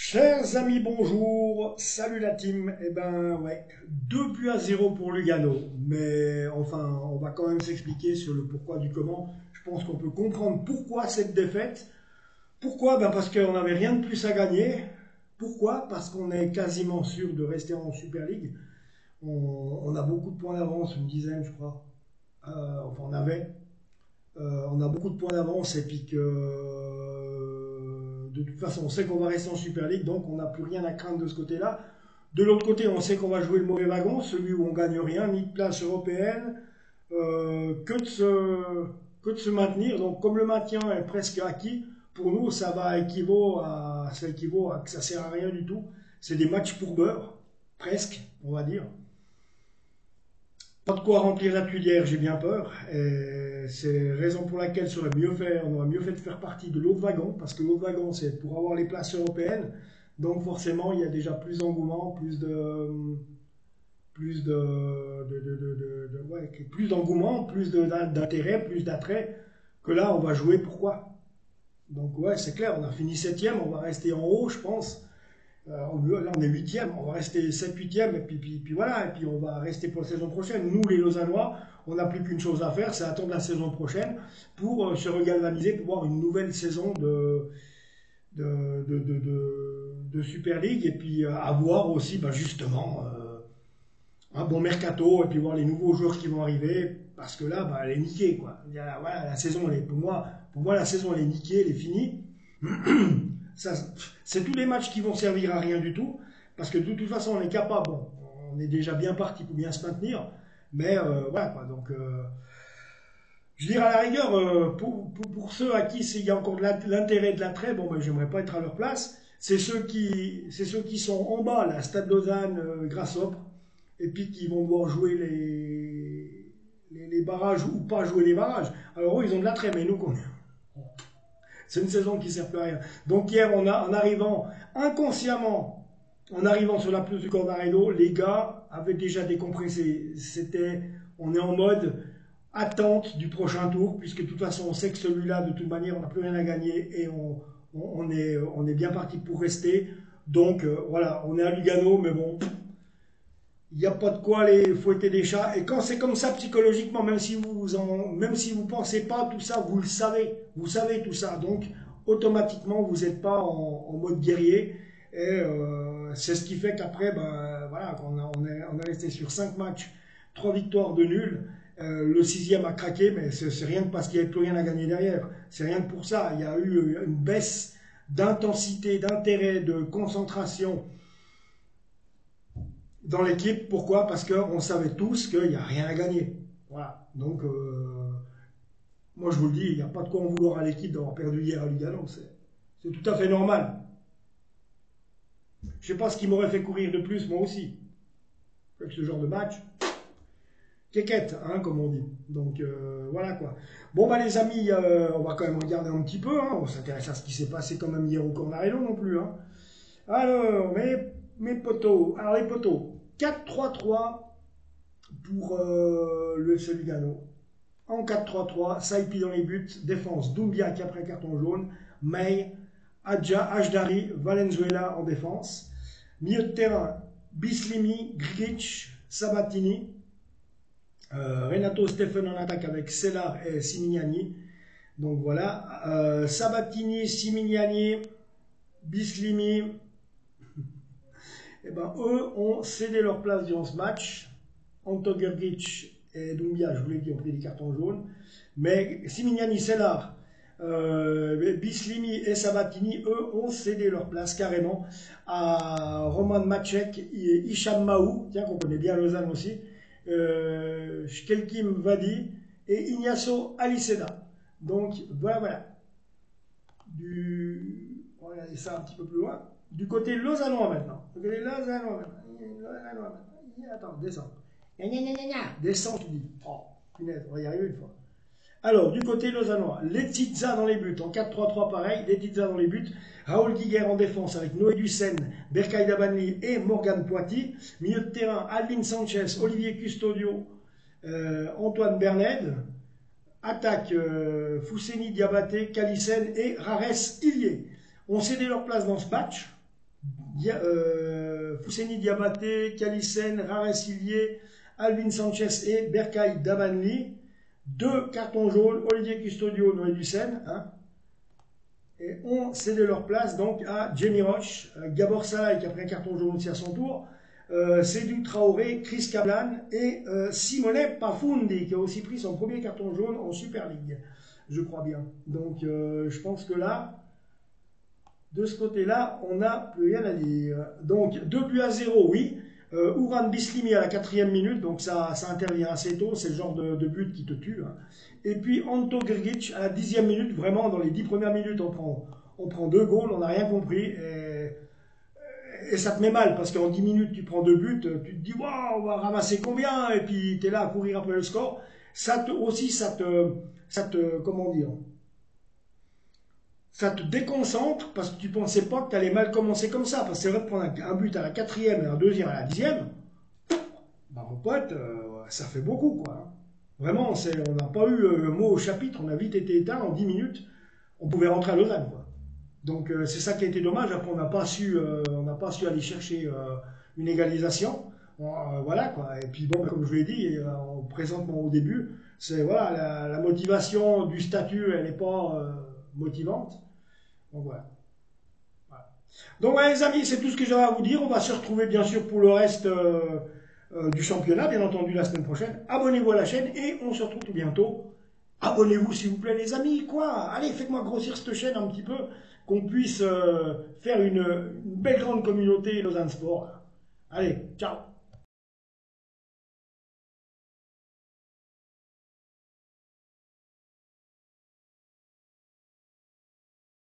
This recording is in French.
Chers amis, bonjour, salut la team. Eh ben ouais, 2 buts à 0 pour Lugano. Mais enfin, on va quand même s'expliquer sur le pourquoi du comment. Je pense qu'on peut comprendre pourquoi cette défaite. Pourquoi? Ben parce qu'on n'avait rien de plus à gagner. Pourquoi? Parce qu'on est quasiment sûr de rester en Super League. On a beaucoup de points d'avance, une dizaine je crois. Enfin on avait. On a beaucoup de points d'avance et puis que de toute façon on sait qu'on va rester en Super League, donc on n'a plus rien à craindre de ce côté-là. De l'autre côté, on sait qu'on va jouer le mauvais wagon, celui où on gagne rien, ni de place européenne, que de se maintenir. Donc comme le maintien est presque acquis, pour nous ça équivaut à que ça sert à rien du tout. C'est des matchs pour beurre, presque, on va dire. Pas de quoi remplir la tuilière, j'ai bien peur. Et c'est raison pour laquelle on aurait mieux fait de faire partie de l'autre wagon, parce que l'autre wagon, c'est pour avoir les places européennes. Donc forcément, il y a déjà plus d'engouement, plus d'engouement, d'intérêt, plus d'attrait, que là, on va jouer pourquoi. Donc ouais, c'est clair, on a fini septième, on va rester en haut, je pense. Là, on est huitième, on va rester 7-8e, et puis voilà, et puis on va rester pour la saison prochaine. Nous, les Lausannois, on n'a plus qu'une chose à faire, c'est attendre la saison prochaine pour se regalvaniser, pour voir une nouvelle saison de Super League, et puis avoir aussi, bah, justement, un bon mercato, et puis voir les nouveaux joueurs qui vont arriver, parce que là, bah, elle est niquée, quoi. Voilà, la saison, pour moi, la saison, elle est niquée, elle est finie. Ça, c'est tous les matchs qui vont servir à rien du tout, parce que de toute façon on est capable, bon, on est déjà bien parti pour bien se maintenir, mais voilà quoi, donc je dirais à la rigueur, pour ceux à qui il y a encore de l'intérêt de l'attrait, bon ben j'aimerais pas être à leur place, c'est ceux qui sont en bas, là, Stade Lausanne, Grasshoppe, et puis qui vont devoir jouer les barrages ou pas jouer les barrages. Alors eux ils ont de l'attrait, mais nous c'est une saison qui ne sert plus à rien. Donc hier, en arrivant inconsciemment, en arrivant sur la pelouse du Cornaredo, les gars avaient déjà décompressé. On est en mode attente du prochain tour, puisque de toute façon, on sait que celui-là, de toute manière, on n'a plus rien à gagner et on est bien parti pour rester. Donc voilà, on est à Lugano, mais bon, il n'y a pas de quoi aller fouetter des chats. Et quand c'est comme ça psychologiquement, même si vous pensez pas tout ça, vous savez tout ça. Donc automatiquement, vous n'êtes pas en mode guerrier. Et c'est ce qui fait qu'après, ben, voilà, on est resté sur 5 matchs, 3 victoires de nul. Le sixième a craqué, mais c'est rien que parce qu'il n'y avait plus rien à gagner derrière. C'est rien que pour ça. Il y a eu une baisse d'intensité, d'intérêt, de concentration dans l'équipe. Pourquoi? Parce qu'on savait tous qu'il n'y a rien à gagner. Voilà. Donc, moi je vous le dis, il n'y a pas de quoi en vouloir à l'équipe d'avoir perdu hier à Lugano. C'est tout à fait normal. Je ne sais pas ce qui m'aurait fait courir de plus, moi aussi. Avec ce genre de match. Quéquette, hein, comme on dit. Donc, voilà quoi. Bon, bah les amis, on va quand même regarder un petit peu. Hein. On s'intéresse à ce qui s'est passé quand même hier au Cornarello non plus. Hein. Alors, mes potos. Alors, les potos. 4-3-3 pour le FC Lugano. En 4-3-3, Saipi dans les buts, défense Doumbia qui a pris un carton jaune, May, Adja, Ajdari, Valenzuela en défense. Milieu de terrain, Bislimi, Grigic, Sabatini. Renato Steffen en attaque avec Sellar et Simignani. Donc voilà, Sabatini, Simignani, Bislimi. Eh ben, eux ont cédé leur place durant ce match. Anto Grgic et Doumbia, je vous l'ai dit, ont pris des cartons jaunes. Mais Simignani, Sellar, Bislimi et Sabatini, eux, ont cédé leur place carrément à Roman Macek et Hicham Mahou, tiens, qu'on connaît bien à Lausanne aussi, Shkelkim Vadi et Ignacio Aliceda. Donc, voilà. On va regarder ça un petit peu plus loin. Du côté lausannois maintenant. Attends, descends. Descends, tu dis. Oh, punaise, on va y arriver une fois. Alors, du côté lausannois, Letizia dans les buts, en 4-3-3 pareil, Letizia dans les buts, Raoul Guiguer en défense avec Noé Dussen, Berkay Dabanli et Morgan Poiti, milieu de terrain, Alvin Sanchez, Olivier Custodio, Antoine Berned, attaque Fousseni Diabaté, Kalisen et Rares Illier. On cédé leur place dans ce match, Fousseni Diabaté, Kalisen, Raresilier, Alvin Sanchez et Berkay Davanli. 2 cartons jaunes, Olivier Custodio, Noé Ducène, hein, et ont cédé leur place donc à Jamie Roche, Gabor Salai qui a pris un carton jaune aussi à son tour, Seydou Traoré, Chris Cablan et Simone Pafundi qui a aussi pris son premier carton jaune en Super League, je crois bien. Donc je pense que là, de ce côté-là, on n'a plus rien à dire. Donc 2-0, oui. Ouran Bislimi à la 4e minute, donc ça intervient assez tôt, c'est le genre de but qui te tue. Hein. Et puis Anto Grgic à la 10e minute, vraiment dans les 10 premières minutes, on prend 2 goals, on n'a rien compris. Et ça te met mal, parce qu'en 10 minutes, tu prends 2 buts, tu te dis, waouh, on va ramasser combien? Et puis tu es là à courir après le score. Ça te comment dire, ça te déconcentre parce que tu pensais pas que tu allais mal commencer comme ça. Parce que c'est vrai de prendre un but à la 4e et un deuxième à la 10e, bah mon pote, ça fait beaucoup quoi. Vraiment, on n'a pas eu le mot au chapitre, on a vite été éteint en 10 minutes, on pouvait rentrer à Lausanne quoi. Donc c'est ça qui a été dommage. Après on n'a pas su aller chercher une égalisation. Voilà quoi. Et puis bon, comme je vous l'ai dit, présentement au début, c'est voilà la motivation du statut, elle n'est pas motivante. Donc voilà. Donc voilà les amis, c'est tout ce que j'avais à vous dire. On va se retrouver bien sûr pour le reste du championnat, bien entendu la semaine prochaine. Abonnez-vous à la chaîne et on se retrouve tout bientôt. Abonnez-vous s'il vous plaît les amis, quoi. Allez, faites-moi grossir cette chaîne un petit peu, qu'on puisse faire une belle grande communauté Lausanne Sport. Allez, ciao.